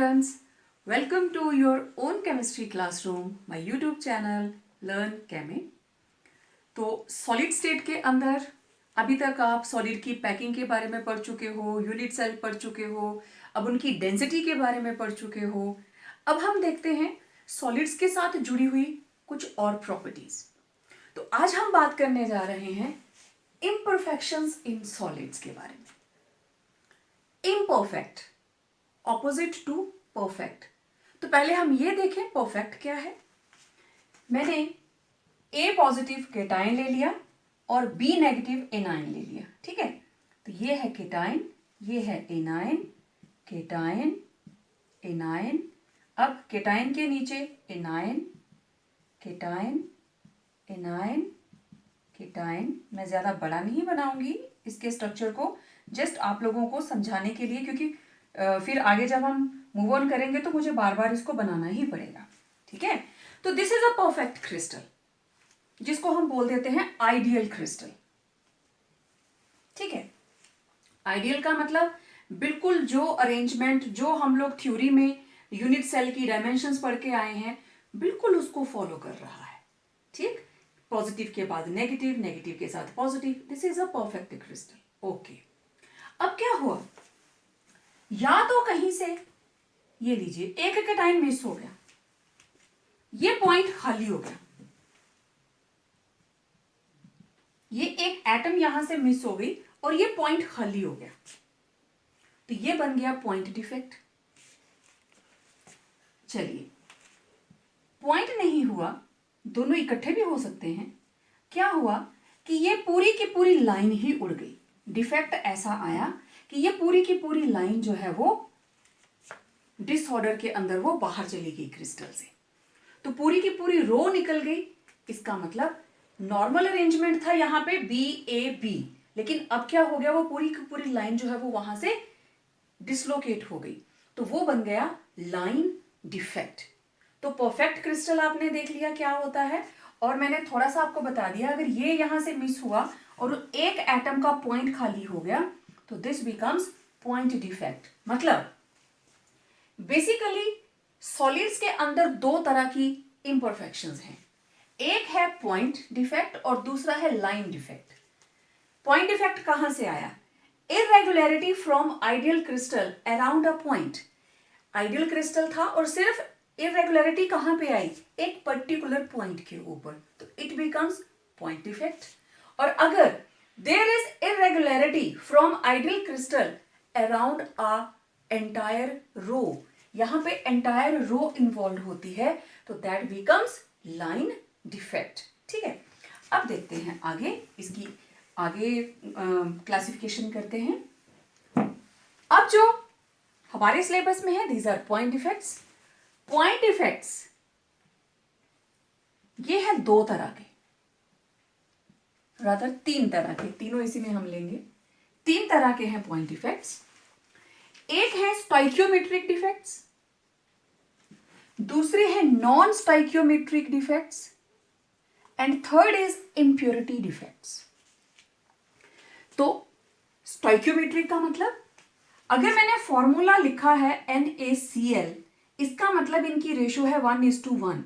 students, welcome to your own chemistry classroom, my YouTube channel Learn Chemi। तो solid state के अंदर अभी तक आप सॉलिड की पैकिंग के बारे में पढ़ चुके हो, यूनिट सेल पढ़ चुके हो, अब उनकी डेंसिटी के बारे में पढ़ चुके हो। अब हम देखते हैं सॉलिड्स के साथ जुड़ी हुई कुछ और प्रॉपर्टीज। तो आज हम बात करने जा रहे हैं इम्परफेक्शंस इन सॉलिड्स के बारे में। Imperfect opposite to perfect. तो पहले हम ये देखें परफेक्ट क्या है। मैंने A पॉजिटिव केटाइन ले लिया और B नेगेटिव एनाइन ले लिया, ठीक है। तो ये है केटाइन, ये है एनाइन, केटाइन एनाइन। अब केटाइन के नीचे एनाइन, केटाइन एनाइन, केटाइन। मैं ज्यादा बड़ा नहीं बनाऊंगी इसके स्ट्रक्चर को, जस्ट आप लोगों को समझाने के लिए, क्योंकि फिर आगे जब हम मूव ऑन करेंगे तो मुझे बार बार इसको बनाना ही पड़ेगा, ठीक है। तो this is a perfect crystal, जिसको हम बोल देते हैं आइडियल क्रिस्टल, ठीक है। आइडियल का मतलब बिल्कुल जो अरेंजमेंट जो हम लोग थ्योरी में यूनिट सेल की डायमेंशंस पढ़ के आए हैं, बिल्कुल उसको फॉलो कर रहा है, ठीक। पॉजिटिव के बाद नेगेटिव, नेगेटिव के साथ positive, this is a perfect crystal. Okay, अब क्या हुआ, या तो कहीं से ये लीजिए एक केटाइन मिस हो गया, ये पॉइंट खाली हो गया, ये एक एटम यहां से मिस हो गई और ये पॉइंट खाली हो गया, तो ये बन गया पॉइंट डिफेक्ट। चलिए, पॉइंट नहीं हुआ, दोनों इकट्ठे भी हो सकते हैं। क्या हुआ कि ये पूरी की पूरी लाइन ही उड़ गई। डिफेक्ट ऐसा आया कि ये पूरी की पूरी लाइन जो है वो डिसऑर्डर के अंदर वो बाहर चली गई क्रिस्टल से, तो पूरी की पूरी रो निकल गई। इसका मतलब नॉर्मल अरेंजमेंट था यहाँ पे बी ए बी, लेकिन अब क्या हो गया, वो पूरी की पूरी लाइन जो है वो वहां से डिसलोकेट हो गई, तो वो बन गया लाइन डिफेक्ट। तो परफेक्ट क्रिस्टल आपने देख लिया क्या होता है, और मैंने थोड़ा सा आपको बता दिया, अगर ये यहां से मिस हुआ और एक एटम का पॉइंट खाली हो गया तो दिस बिकम्स पॉइंट डिफेक्ट। मतलब बेसिकली सॉलिड्स के अंदर दो तरह की इंपरफेक्शंस हैं, एक है पॉइंट डिफेक्ट और दूसरा है लाइन डिफेक्ट। पॉइंट डिफेक्ट कहां से आया, irregularity from ideal crystal around a point. Ideal crystal था और सिर्फ इरेगुलरिटी कहां पे आई, एक पर्टिकुलर पॉइंट के ऊपर, तो इट बिकम्स पॉइंट डिफेक्ट। और अगर there is irregularity from ideal crystal around a entire row, यहां पे एंटायर रो इन्वॉल्व होती है, तो दैट बिकम्स लाइन डिफेक्ट, ठीक है। अब देखते हैं आगे, इसकी आगे क्लासिफिकेशन करते हैं। अब जो हमारे सिलेबस में है, these are point defects. Point defects ये है दो तरह के, रादर तीन तरह के, तीनों इसी में हम लेंगे। तीन तरह के हैं पॉइंट डिफेक्ट्स। एक है स्टोइकियोमेट्रिक डिफेक्ट्स, दूसरे है non stoichiometric defects, and third is impurity defects. तो स्टोइकियोमेट्रिक का मतलब, अगर मैंने फॉर्मूला लिखा है NaCl, इसका मतलब इनकी रेशो है 1:1,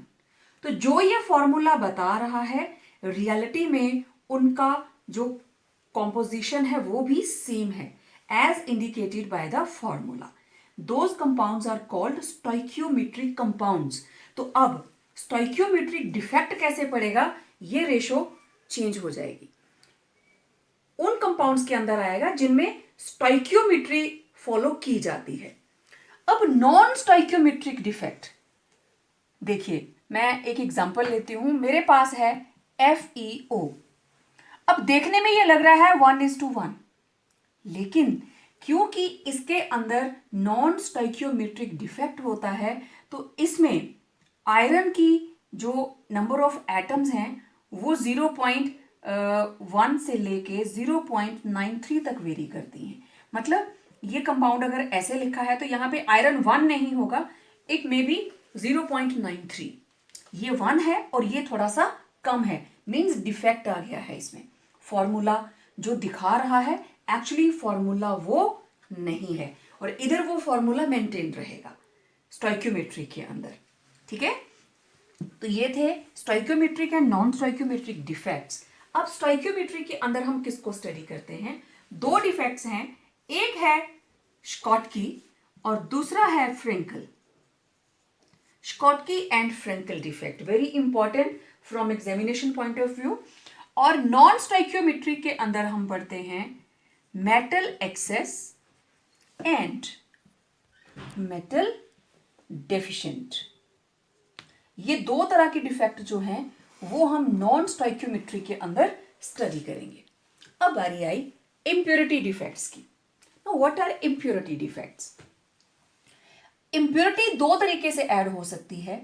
तो जो ये फॉर्मूला बता रहा है रियलिटी में उनका जो कॉम्पोजिशन है वो भी सेम है as indicated by the formula. Those compounds are called stoichiometric compounds. तो अब स्टोइकियोमेट्रिक डिफेक्ट कैसे पड़ेगा, ये रेशो चेंज हो जाएगी, उन कंपाउंड्स के अंदर आएगा जिनमें स्टोइकियोमेट्री फॉलो की जाती है। अब नॉन स्टोइकियोमेट्रिक डिफेक्ट, देखिए मैं एक एग्जांपल लेती हूं, मेरे पास है FeO। अब देखने में ये लग रहा है 1:1, लेकिन क्योंकि इसके अंदर नॉन स्टोइकियोमेट्रिक डिफेक्ट होता है, तो इसमें आयरन की जो नंबर ऑफ एटम्स हैं वो 0.1 से लेके 0.93 तक वेरी करती हैं। मतलब ये कंपाउंड अगर ऐसे लिखा है तो यहाँ पे आयरन 1 नहीं होगा, इट मे बी 0.93। ये 1 है और ये थोड़ा सा कम है, मीन्स डिफेक्ट आ गया है इसमें। फॉर्मूला जो दिखा रहा है एक्चुअली फॉर्मूला वो नहीं है, और इधर वो फॉर्मूला मेंटेन रहेगा। स्टोइकियोमेट्री के अंदर। ठीक है, तो ये थे stoichiometric and non stoichiometric defects. अब स्टोइकियोमेट्री के अंदर हम किसको स्टडी करते हैं? दो डिफेक्ट्स हैं, एक है स्कॉटकी और दूसरा है Frenkel. Schottky and Frenkel defect very important from examination point of view. और नॉन स्टोइकियोमेट्री के अंदर हम पढ़ते हैं metal excess and metal deficient. ये दो तरह के डिफेक्ट जो हैं वो हम नॉन स्टोइकियोमेट्री के अंदर स्टडी करेंगे। अब बारी आई इम्प्योरिटी डिफेक्ट्स की। What are impurity defects? Impurity दो तरीके से ऐड हो सकती है।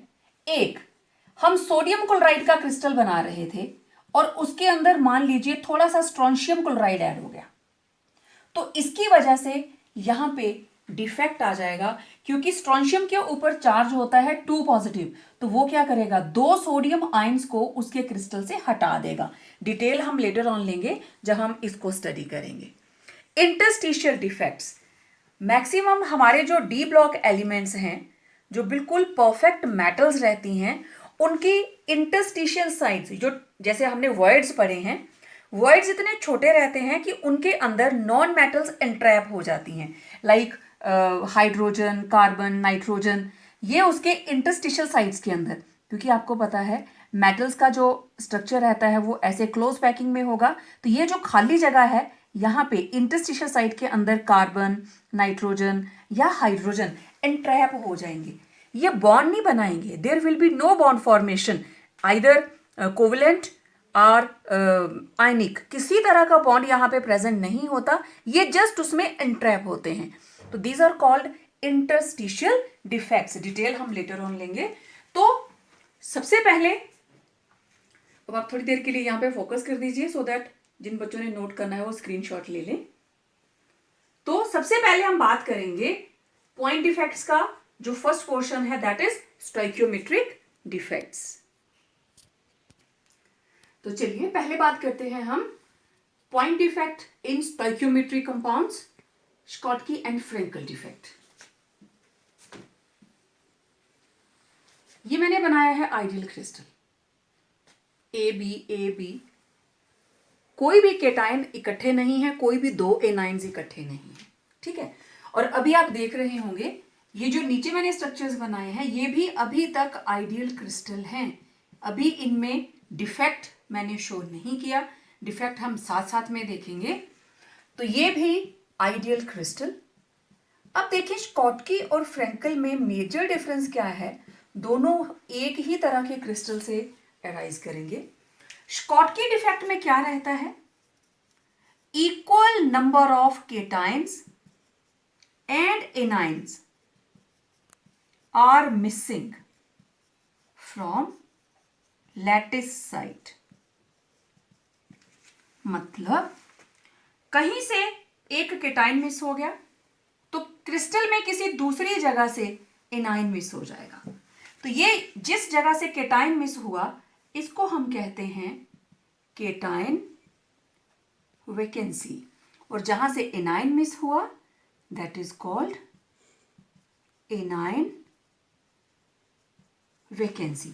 एक, हम सोडियम क्लोराइड का क्रिस्टल बना रहे थे और उसके अंदर मान लीजिए थोड़ा सा स्ट्रोंशियम क्लोराइड ऐड हो गया, तो इसकी वजह से यहां पे डिफेक्ट आ जाएगा, क्योंकि स्ट्रोंशियम के ऊपर चार्ज होता है 2 पॉजिटिव, तो वो क्या करेगा, 2 सोडियम आयंस को उसके क्रिस्टल से हटा देगा। डिटेल हम लेटर ऑन लेंगे जब हम इसको स्टडी करेंगे। इंटरस्टिशियल डिफेक्ट्स, मैक्सिमम हमारे जो डी ब्लॉक एलिमेंट्स हैं, जो बिल्कुल परफेक्ट मेटल्स रहती हैं, उनकी इंटरस्टिशियल साइड्स, जो जैसे हमने वर्ड्स पढ़े हैं, वर्ड्स इतने छोटे रहते हैं कि उनके अंदर नॉन मेटल्स एंट्रैप हो जाती हैं, लाइक हाइड्रोजन, कार्बन, नाइट्रोजन, ये उसके इंटरस्टिशियल साइड्स के अंदर। क्योंकि आपको पता है मेटल्स का जो स्ट्रक्चर रहता है वो ऐसे क्लोज पैकिंग में होगा, तो ये जो खाली जगह है यहाँ पे इंटरस्टिशियल साइड के अंदर कार्बन, नाइट्रोजन या हाइड्रोजन एंट्रैप हो जाएंगे। ये बॉन्ड नहीं बनाएंगे, there will be no bond formation, either covalent और आयनिक, किसी तरह का बॉन्ड यहाँ पे प्रेजेंट नहीं होता, ये जस्ट उसमें एंट्रैप होते हैं। तो these are called interstitial defects. Detail हम लेटर ऑन लेंगे। तो सबसे पहले, अब आप थोड़ी देर के लिए यहाँ पे फोकस कर दीजिए सो दैट जिन बच्चों ने नोट करना है वो स्क्रीनशॉट ले लें। तो सबसे पहले हम बात करेंगे पॉइंट डिफेक्ट्स का। जो फर्स्ट पोर्शन है दैट इज स्टोइकियोमेट्रिक डिफेक्ट्स। तो चलिए पहले बात करते हैं हम point defect in stoichiometric compounds, Schottky and Frenkel defect. ये मैंने बनाया है आइडियल क्रिस्टल ए बी। कोई भी केटाइन इकट्ठे नहीं है, कोई भी दो एनाइंस इकट्ठे नहीं है। ठीक है, और अभी आप देख रहे होंगे ये जो नीचे मैंने स्ट्रक्चर्स बनाए हैं ये भी अभी तक आइडियल क्रिस्टल हैं। अभी इनमें डिफेक्ट मैंने शो नहीं किया, डिफेक्ट हम साथ साथ में देखेंगे। तो ये भी आइडियल क्रिस्टल। अब देखिए स्कॉटकी और फ्रेंकल में मेजर डिफरेंस क्या है? दोनों एक ही तरह के क्रिस्टल से अराइज करेंगे। स्कॉटकी डिफेक्ट में क्या रहता है? Equal number of cations and anions are missing from lattice site. मतलब कहीं से एक केटाइन मिस हो गया तो क्रिस्टल में किसी दूसरी जगह से एनाइन मिस हो जाएगा। तो ये जिस जगह से केटाइन मिस हुआ इसको हम कहते हैं केटाइन वैकेंसी, और जहां से एनाइन मिस हुआ that is called A9 vacancy.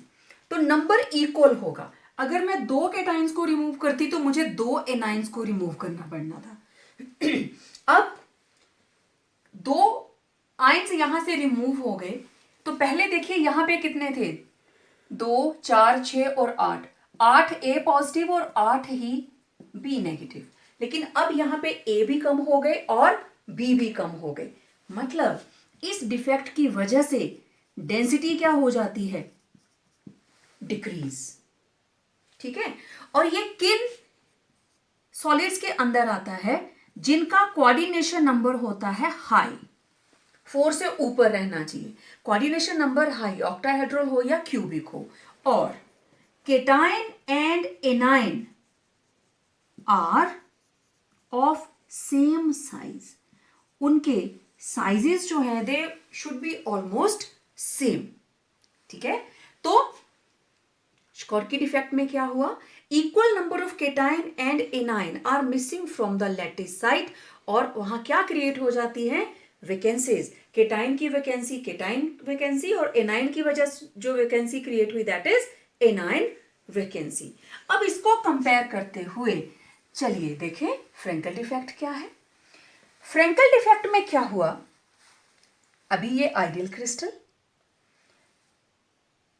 तो नंबर इक्वल होगा। अगर मैं 2 केटाइंस को रिमूव करती तो मुझे 2 एनाइंस को रिमूव करना पड़ना था। अब 2 आयंस यहां से रिमूव हो गए, तो पहले देखिए यहां पे कितने थे? 2, 4, 6 और 8। 8 ए पॉजिटिव और 8 ही बी नेगेटिव। लेकिन अब यहां पे ए भी कम हो गए और बी भी कम हो गए। मतलब इस डिफेक्ट की वजह से डेंसिटी क्या हो जाती है? डिक्रीज। ठीक है, और ये किन सॉलिड्स के अंदर आता है? जिनका कोऑर्डिनेशन नंबर होता है हाई, 4 से ऊपर रहना चाहिए। कोऑर्डिनेशन नंबर हाई, ऑक्टाहेड्रल हो या क्यूबिक हो। और cation and anion are of same size. उनके साइजेस जो है they should be almost same. ठीक है, तो स्कॉटकी डिफेक्ट में क्या हुआ? Equal number of cation and anion are missing from the lattice site, और वहां क्या क्रिएट हो जाती है? वैकेंसीज, केटाइन की वैकेंसी केटाइन वैकेंसी और एनाइन की वजह से जो वैकेंसी क्रिएट हुई दैट इज एनाइन वैकेंसी। अब इसको कंपेयर करते हुए चलिए देखें फ्रेंकल डिफेक्ट क्या है। फ्रेंकल डिफेक्ट में क्या हुआ, अभी ये आइडियल क्रिस्टल,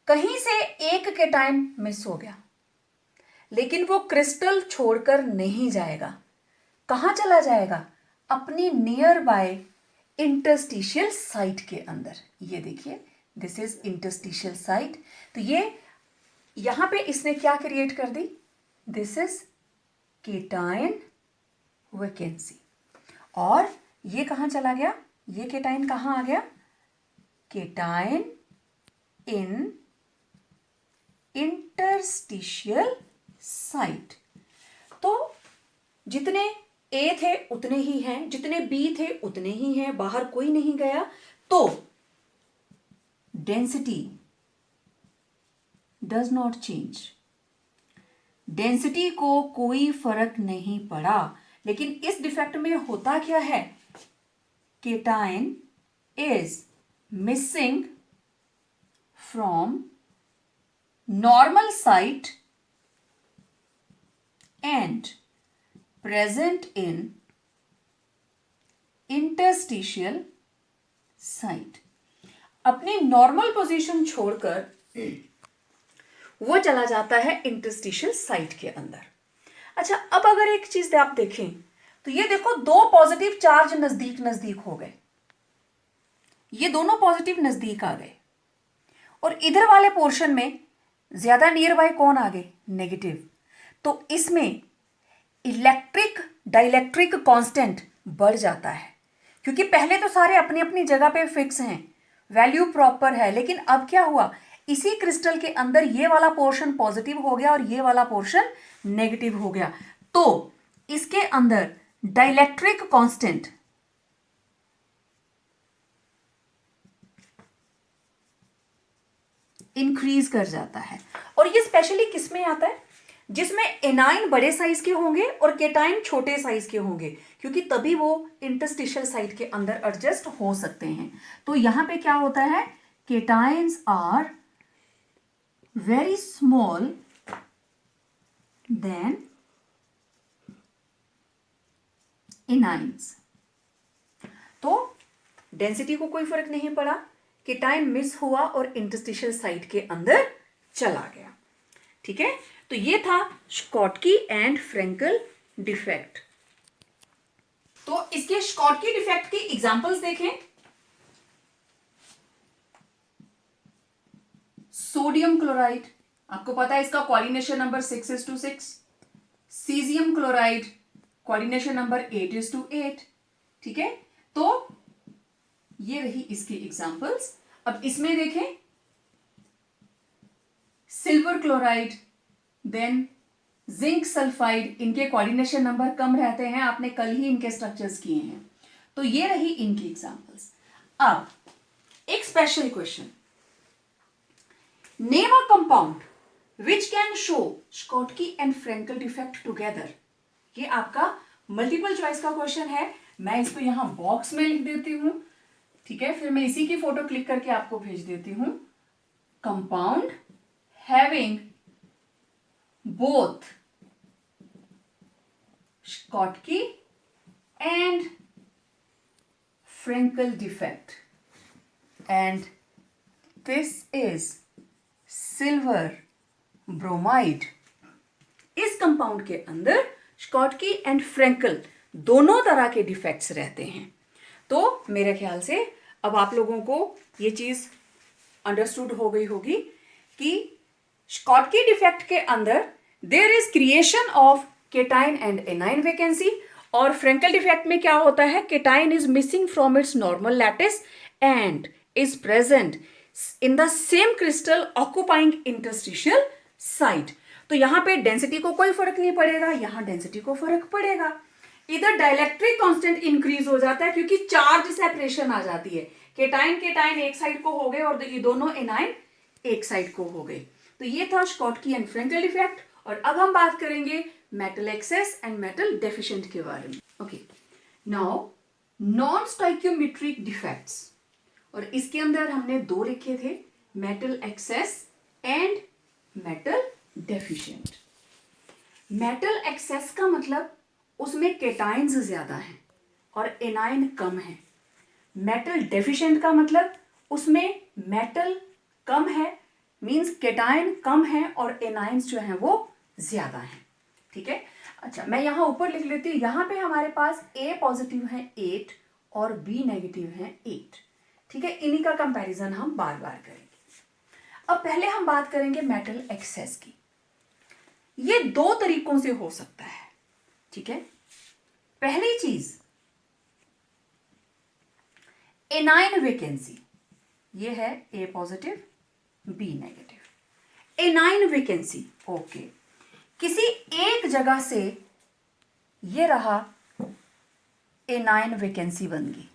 कहीं से एक केटाइन मिस हो गया, लेकिन वो क्रिस्टल छोड़कर नहीं जाएगा। कहां चला जाएगा, अपनी नियर बाय इंटरस्टिशियल साइट के अंदर। ये देखिए दिस इज इंटरस्टिशियल साइट। तो ये यहां पे इसने क्या क्रिएट कर दी, दिस इज केटाइन वैकेंसी। और ये कहां चला गया, ये केटाइन कहां आ गया, केटाइन इन इंटरस्टिशियल साइट। तो जितने ए थे उतने ही हैं, जितने बी थे उतने ही हैं, बाहर कोई नहीं गया। तो density does not change, density को कोई फर्क नहीं पड़ा। लेकिन इस डिफेक्ट में होता क्या है, cation is missing from normal site and present in interstitial site। अपनी नॉर्मल पोजीशन छोड़कर वो चला जाता है इंटरस्टिशियल साइट के अंदर। अच्छा, अब अगर एक चीज आप देखें तो ये देखो दो पॉजिटिव चार्ज नजदीक नजदीक हो गए, ये दोनों पॉजिटिव नजदीक आ गए, और इधर वाले पोर्शन में ज्यादा नियर बाय कौन आ गए, नेगेटिव। तो इसमें इलेक्ट्रिक डाइलेक्ट्रिक कांस्टेंट बढ़ जाता है, क्योंकि पहले तो सारे अपनी अपनी जगह पे फिक्स हैं, वैल्यू प्रॉपर है। लेकिन अब क्या हुआ, इसी क्रिस्टल के अंदर ये वाला पोर्शन पॉजिटिव हो गया और ये वाला पोर्शन नेगेटिव हो गया। तो इसके अंदर डाइलेक्ट्रिक कांस्टेंट इंक्रीज कर जाता है। और ये स्पेशली किस में आता है, जिसमें एनाइन बड़े साइज के होंगे और केटाइन छोटे साइज के होंगे, क्योंकि तभी वो इंटरस्टिशियल साइट के अंदर एडजस्ट हो सकते हैं। तो यहां पे क्या होता है, cations are very small then anions. तो डेंसिटी को कोई फर्क नहीं पड़ा, केटाइन मिस हुआ और इंटरस्टिशियल साइट के अंदर चला गया। ठीक है, तो ये था स्कॉटकी एंड फ्रेंकल डिफेक्ट। तो इसके स्कॉटकी डिफेक्ट की एग्जांपल्स देखें। सोडियम क्लोराइड, आपको पता है इसका coordination number 6:6। Caesium chloride coordination number 8:8। ठीक है, तो ये रही इसकी एग्जांपल्स। अब इसमें देखें silver chloride, then zinc sulphide, इनके कोऑर्डिनेशन नंबर कम रहते हैं, आपने कल ही इनके स्ट्रक्चर्स किए हैं। तो ये रही इनकी एग्जांपल्स। अब एक special question, name a compound which can show Schottky and Frenkel defect together. ये आपका मल्टीपल चॉइस का क्वेश्चन है, मैं इसको यहां बॉक्स में लिख देती हूं। ठीक है, फिर मैं इसी की फोटो क्लिक करके आपको भेज देती हूं। Compound having both Schottky and Frenkel defect, and this is silver bromide। इस कंपाउंड के अंदर स्कॉटकी एंड फ्रेंकल दोनों तरह के डिफेक्ट्स रहते हैं। तो मेरे ख्याल से अब आप लोगों को ये चीज अंडरस्टूड हो गई होगी कि स्कॉटकी डिफेक्ट के अंदर there is creation of cation and anion vacancy, और फ्रेंकल डिफेक्ट में क्या होता है, cation is missing from its normal lattice and is present in the same crystal occupying interstitial site. तो यहां पे डेंसिटी को कोई फर्क नहीं पड़ेगा, यहां डेंसिटी को फर्क पड़ेगा। इधर डाइलेक्ट्रिक कांस्टेंट इंक्रीज हो जाता है क्योंकि चार्ज सेपरेशन आ जाती है, केटाइन केटाइन एक साइड को हो गए और ये दोनों एनाइन एक साइड को हो गए। तो ये था स्कॉटकी एंड फ्रेंकल डिफेक्ट। और अब हम बात करेंगे metal excess and metal deficient के बारे में। Okay, now non stoichiometric defects, और इसके अंदर हमने दो लिखे थे, metal excess and metal deficient. Metal access का मतलब उसमें केटाइंस ज्यादा हैं और एनाइन कम है। मेटल डेफिशिएंट का मतलब उसमें मेटल कम है, मींस केटाइन कम है और एनाइंस जो हैं वो ज्यादा हैं। ठीक है, अच्छा मैं यहाँ ऊपर लिख लेती हूँ। यहाँ पे हमारे पास A पॉजिटिव है 8 और B नेगेटिव है 8। ठीक है, इन्हीं का कंपैरिजन हम बार बार करेंगे। अब पहले हम बात करेंगे मेटल एक्सेस की। ये दो तरीकों से हो सकता है। ठीक है, पहली चीज एनाइन वैकेंसी, ये है A positive B negative. A9 vacancy, okay, किसी एक जगह से ये रहा एनाइन वैकेंसी बन गई।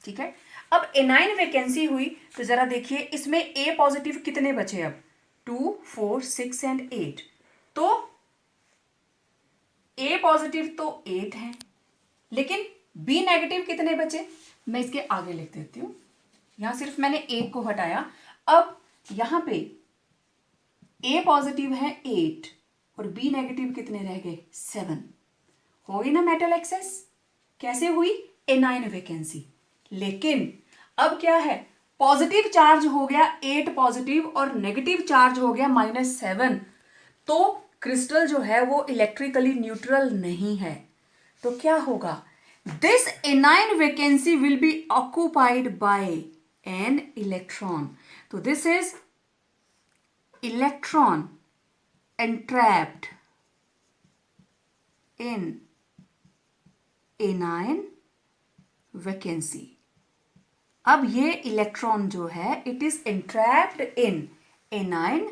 ठीक है, अब एनाइन वैकेंसी हुई तो जरा देखिए इसमें A पॉजिटिव कितने बचे, अब 2, 4, 6 एंड 8। तो A पॉजिटिव तो 8 है, लेकिन B नेगेटिव कितने बचे, मैं इसके आगे लिख देती हूं। यहां सिर्फ मैंने एक को हटाया। अब यहां पे A पॉजिटिव है 8 और B नेगेटिव कितने रह गए, 7। हो गई ना मेटल एक्सेस। कैसे हुई, एनाइन वैकेंसी। लेकिन अब क्या है, पॉजिटिव चार्ज हो गया 8 पॉजिटिव और नेगेटिव चार्ज हो गया -7, तो क्रिस्टल जो है वो इलेक्ट्रिकली न्यूट्रल नहीं है। तो क्या होगा, this anion vacancy will be occupied by an electron. तो this is electron entrapped in anion vacancy। अब ये इलेक्ट्रॉन जो है it is entrapped in anion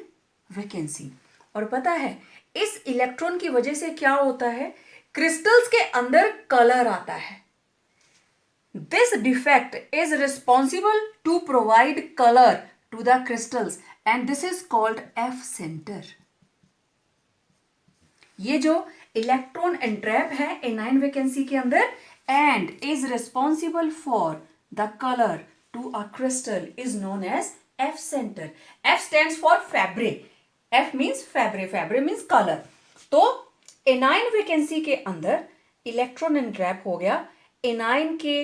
vacancy। और पता है इस इलेक्ट्रॉन की वजह से क्या होता है, क्रिस्टल्स के अंदर कलर आता है। This defect is responsible to provide colour to the crystals and this is called F centre. ये जो इलेक्ट्रॉन एंट्रैप है एनाइन वैकेंसी के अंदर and is responsible for the colour to a crystal is known as F centre. F stands for फैब्रे, F means फैब्रे, फैब्रे means colour. तो anion vacancy के अंदर इलेक्ट्रॉन एंट्रैप हो गया एनाइन के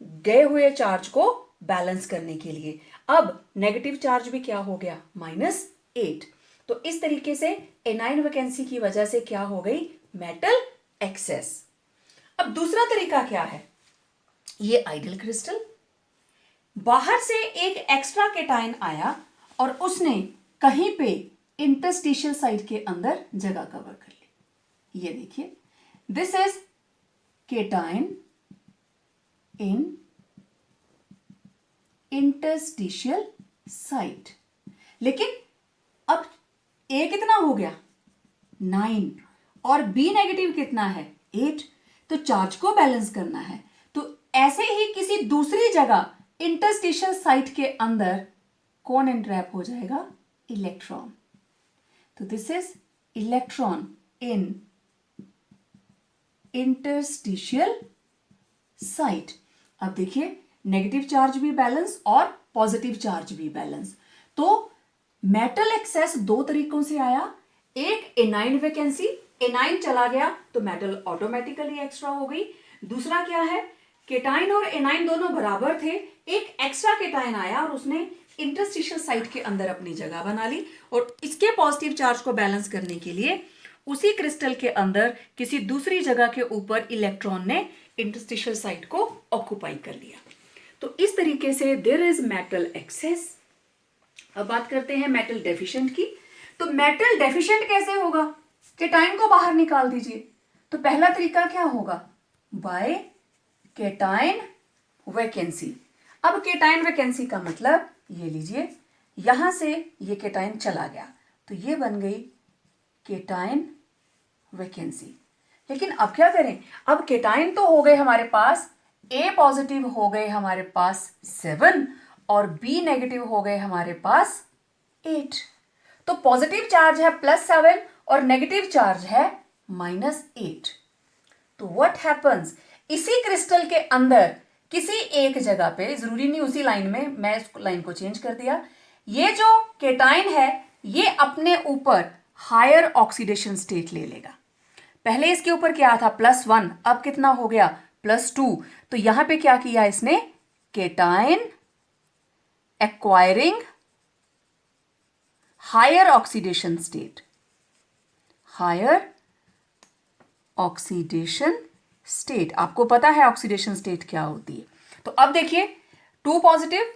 गए हुए चार्ज को बैलेंस करने के लिए। अब नेगेटिव चार्ज भी क्या हो गया, -8। तो इस तरीके से एनाइन वैकेंसी की वजह से क्या हो गई, मेटल एक्सेस। अब दूसरा तरीका क्या है, ये आइडियल क्रिस्टल, बाहर से एक एक्स्ट्रा केटाइन आया और उसने कहीं पे इंटरस्टिशियल साइट के अंदर जगह कवर कर ली। ये देखिए, this is cation in interstitial site. लेकिन अब A कितना हो गया, 9 और B नेगेटिव कितना है, 8। तो चार्ज को बैलेंस करना है। तो ऐसे ही किसी दूसरी जगह इंटरस्टिशियल साइट के अंदर कौन एंट्रैप हो जाएगा, इलेक्ट्रॉन। तो this is electron in interstitial site. अब देखिए नेगेटिव चार्ज भी बैलेंस और पॉजिटिव चार्ज भी बैलेंस। तो मेटल एक्सेस दो तरीकों से आया, एक एनाइन वैकेंसी, एनाइन चला गया तो मेटल ऑटोमेटिकली एक्स्ट्रा हो गई। दूसरा क्या है, केटाइन और एनाइन दोनों बराबर थे, एक एक्स्ट्रा केटाइन आया और उसने इंटरस्टिशियल साइट के अंदर अपनी जगह बना ली और इसके पॉजिटिव चार्ज को बैलेंस करने के लिए उसी क्रिस्टल के अंदर किसी दूसरी जगह के ऊपर इलेक्ट्रॉन ने इंटरस्टिशियल साइट को ऑक्युपाई कर लिया। तो इस तरीके से देयर इज मेटल एक्सेस। अब बात करते हैं मेटल डेफिशिएंट की। तो मेटल डेफिशिएंट कैसे होगा, केटाइन को बाहर निकाल दीजिए। तो पहला तरीका क्या होगा, बाय केटाइन वैकेंसी। अब केटाइन वैकेंसी का मतलब ये लीजिए, यहां से ये केटाइन चला गया तो ये बन गई केटाइन वैकेंसी। लेकिन अब क्या करें, अब केटाइन तो हो गए हमारे पास, A पॉजिटिव हो गए हमारे पास 7 और B नेगेटिव हो गए हमारे पास 8। तो पॉजिटिव चार्ज है +7 और नेगेटिव चार्ज है -8। तो व्हाट हैपन्स, इसी क्रिस्टल के अंदर किसी एक जगह पे, जरूरी नहीं उसी लाइन में, मैं इस लाइन को चेंज कर दिया, ये जो केटाइन है ये अपने ऊपर हायर ऑक्सीडेशन स्टेट ले लेगा। पहले इसके ऊपर क्या था +1, अब कितना हो गया +2। तो यहां पे क्या किया इसने, cation acquiring higher oxidation state, higher oxidation state. आपको पता है ऑक्सीडेशन स्टेट क्या होती है। तो अब देखिए 2 पॉजिटिव,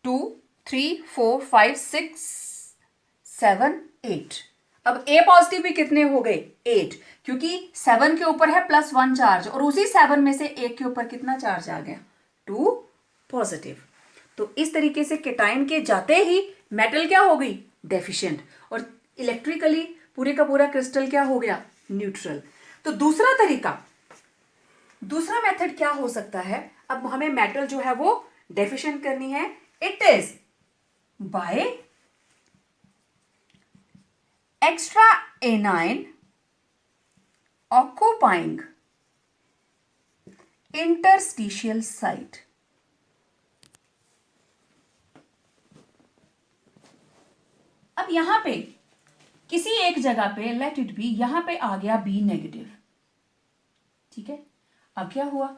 2, 3, 4, 5, 6, 7, 8। अब A पॉजिटिव भी कितने हो गए 8, क्योंकि 7 के ऊपर है +1 चार्ज और उसी 7 में से एक के ऊपर कितना चार्ज आ गया 2 पॉजिटिव। तो इस तरीके से केटाइन के जाते ही मेटल क्या हो गई डेफिशिएंट, और इलेक्ट्रिकली पूरे का पूरा क्रिस्टल क्या हो गया न्यूट्रल। तो दूसरा तरीका, दूसरा मेथड क्या हो सकता है, अब हमें मेटल जो है वो डेफिशिएंट करनी है, it is by extra A9 occupying interstitial site. अब यहां पे किसी एक जगह पे लेट इट बी, यहां पे आ गया B नेगेटिव, ठीक है। अब क्या हुआ,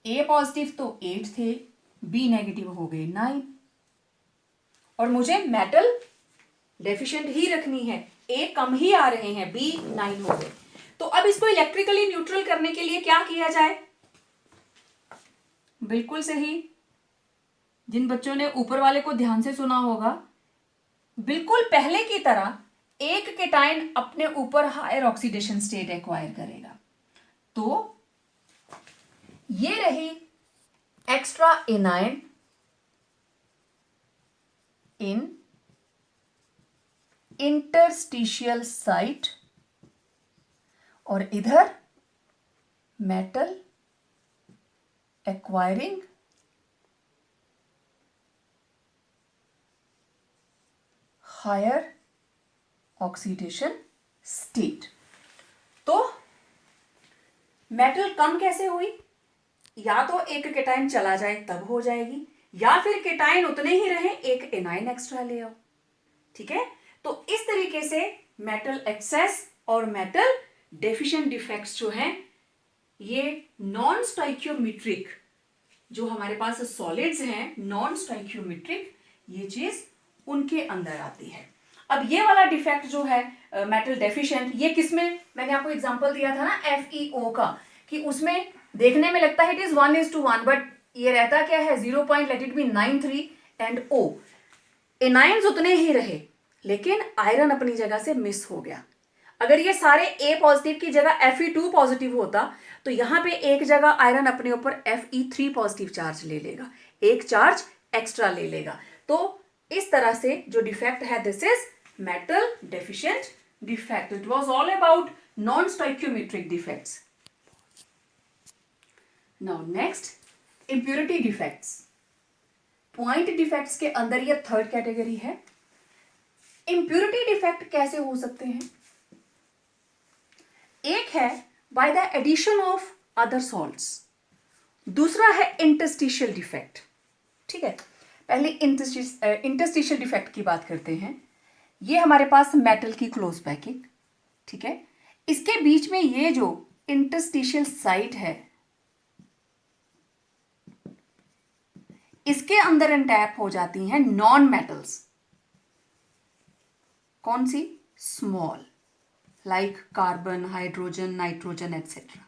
A पॉजिटिव तो 8 थे, B नेगेटिव हो गए 9, और मुझे मेटल डेफिशिएंट ही रखनी है, A कम ही आ रहे हैं, B 9 हो गए। तो अब इसको इलेक्ट्रिकली न्यूट्रल करने के लिए क्या किया जाए, बिल्कुल सही, जिन बच्चों ने ऊपर वाले को ध्यान से सुना होगा, बिल्कुल पहले की तरह एक केटाइन अपने ऊपर हायर ऑक्सीडेशन स्टेट एक्वायर करेगा। तो ये रही extra anion in interstitial site, और इधर metal acquiring higher oxidation state. तो मेटल कम कैसे हुई, या तो एक केटाइन चला जाए तब हो जाएगी, या फिर केटाइन उतने ही रहे, एक एनाइन एक्स्ट्रा ले आओ, ठीक है। तो इस तरीके से मेटल एक्सेस और मेटल डेफिशिएंट डिफेक्ट्स जो हैं, ये नॉन स्टोइकियोमेट्रिक, जो हमारे पास सॉलिड्स हैं नॉन स्टोइकियोमेट्रिक, ये चीज उनके अंदर आती है। अब ये वाला डिफेक्ट जो है मेटल डेफिशिएंट, ये किसमें, मैंने आपको एग्जांपल दिया था ना FeO का, कि उसमें देखने में लगता है इट इज 1:1, बट ये रहता क्या है 0.93 एंड O, एनाइंस उतने ही रहे, लेकिन आयरन अपनी जगह से मिस हो गया। अगर ये सारे A पॉजिटिव की जगह Fe2 पॉजिटिव होता, तो यहां पे एक जगह आयरन अपने ऊपर Fe3 पॉजिटिव चार्ज ले लेगा, एक चार्ज एक्स्ट्रा ले लेगा। तो इस तरह से जो डिफेक्ट है, this is metal deficient defect. It was all about non stoichiometric defects. Now next impurity defects. Point defects के अंदर ये थर्ड कैटेगरी है। इंप्योरिटी डिफेक्ट कैसे हो सकते हैं, एक है by the addition of other salts, दूसरा है इंटरस्टिशियल डिफेक्ट, ठीक है। पहले इंटरस्टिशियल डिफेक्ट की बात करते हैं। ये हमारे पास मेटल की क्लोज पैकिंग, ठीक है, इसके बीच में ये जो इंटरस्टिशियल साइट है, इसके अंदर अनटैप हो जाती हैं नॉन मेटल्स, कौन सी, small, like carbon, hydrogen, nitrogen etcetera.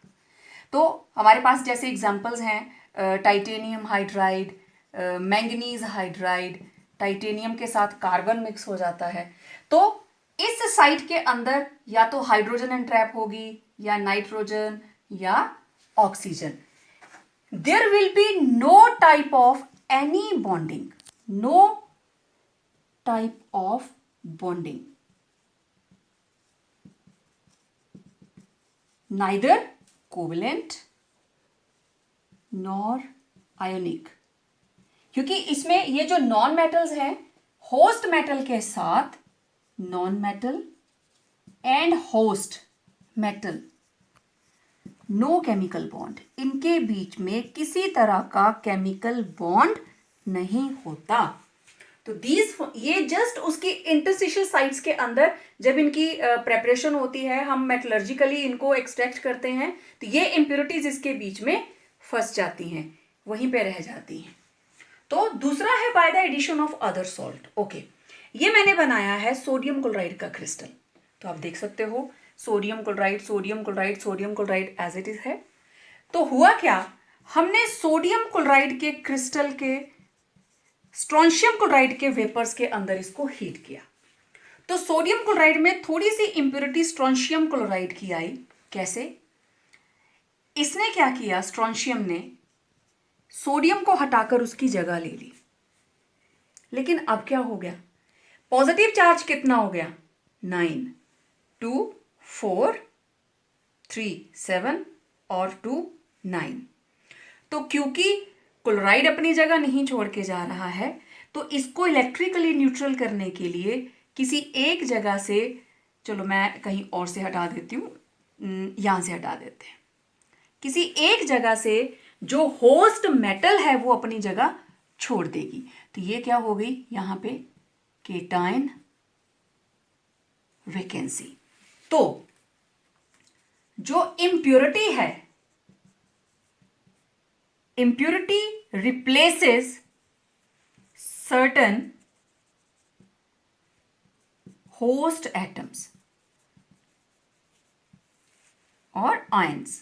तो हमारे पास जैसे एग्जांपल्स हैं titanium hydride, manganese hydride, titanium के साथ कार्बन मिक्स हो जाता है, तो इस साइट के अंदर या तो हाइड्रोजन एनट्रैप होगी, या नाइट्रोजन, या oxygen. There will be no type of any bonding, no type of bonding, neither covalent nor ionic, क्योंकि इसमें ये जो नॉन मेटल्स हैं, होस्ट मेटल के साथ non metal and host metal no chemical bond, इनके बीच में किसी तरह का केमिकल बॉन्ड नहीं होता। तो ये जस्ट उसकी इंटरस्टिशियल साइट्स के अंदर जब इनकी प्रेपरेशन होती है, हम मेटलर्जिकली इनको एक्सट्रैक्ट करते हैं, तो ये इम्प्योरिटीज इसके बीच में फंस जाती हैं, वहीं पे रह जाती हैं। तो दूसरा है by the addition of other salt. Okay, ये मैंने बनाया है सोडियम क्लोराइड का क्रिस्टल। तो आप देख सकते हो sodium chloride, sodium chloride, sodium chloride as it is है। तो हुआ क्या, हमने सोडियम क्लोराइड के क्रिस्टल के स्ट्रोंशियम क्लोराइड के वेपर्स के अंदर इसको हीट किया। तो सोडियम क्लोराइड में थोड़ी सी इंप्योरिटी स्ट्रोंशियम क्लोराइड की आई। कैसे? इसने क्या किया, स्ट्रोंशियम ने सोडियम को हटाकर उसकी जगह ले ली। लेकिन अब क्या हो गया, पॉजिटिव चार्ज कितना हो गया, 9, 2, 4, 3, 7 और 2, 9। तो क्योंकि क्लोराइड अपनी जगह नहीं छोड़ के जा रहा है, तो इसको इलेक्ट्रिकली न्यूट्रल करने के लिए किसी एक जगह से, चलो मैं कहीं और से हटा देती हूँ, यहाँ से हटा देते हैं, किसी एक जगह से जो होस्ट मेटल है वो अपनी जगह छोड़ देगी। तो ये क्या हो गई, यहाँ पे केटायन वैकेंसी। तो जो इम्प्योरिटी है, impurity replaces certain host atoms और ions।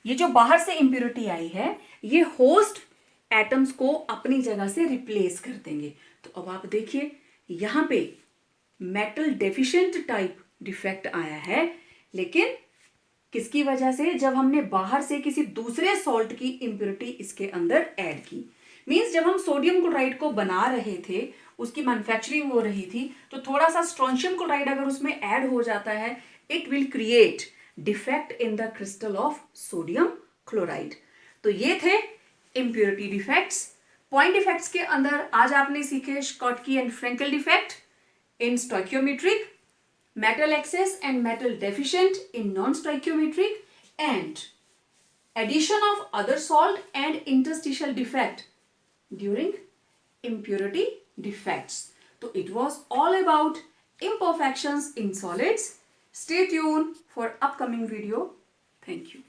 ये जो बाहर से impurity आई है, ये होस्ट एटम्स को अपनी जगह से रिप्लेस कर देंगे। तो अब आप देखिए यहां पे मेटल डेफिशिएंट टाइप डिफेक्ट आया है, लेकिन किसकी वजह से, जब हमने बाहर से किसी दूसरे सॉल्ट की इंप्योरिटी इसके अंदर ऐड की। मींस जब हम सोडियम क्लोराइड को बना रहे थे, उसकी मैन्युफैक्चरिंग हो रही थी, तो थोड़ा सा स्ट्रोंशियम क्लोराइड अगर उसमें ऐड हो जाता है, it will create defect in the crystal of sodium chloride. तो ये थे इंप्योरिटी डिफेक्ट्स। पॉइंट डिफेक्ट्स के अंदर आज आपने सीखे Schottky and Frenkel defect in stoichiometric, metal excess and metal deficient in non-stoichiometric, and addition of other salt and interstitial defect during impurity defects. So it was all about imperfections in solids. Stay tuned for upcoming video. Thank you.